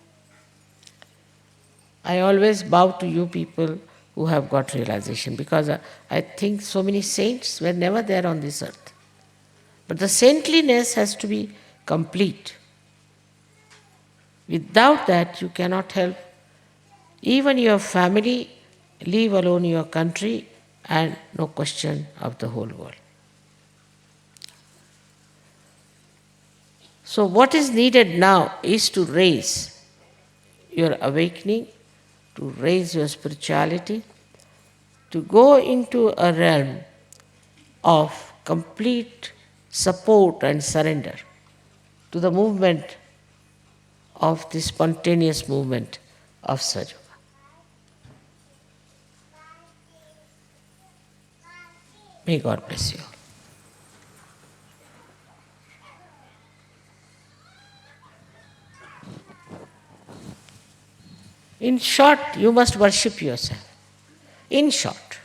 I always bow to you people who have got realization, because I think so many saints were never there on this earth. But the saintliness has to be complete. Without that, you cannot help even your family, leave alone your country, and no question of the whole world. So what is needed now is to raise your awakening, to raise your spirituality, to go into a realm of complete support and surrender to the movement of the spontaneous movement of Sahaja Yoga. May God bless you. In short, you must worship yourself. In short.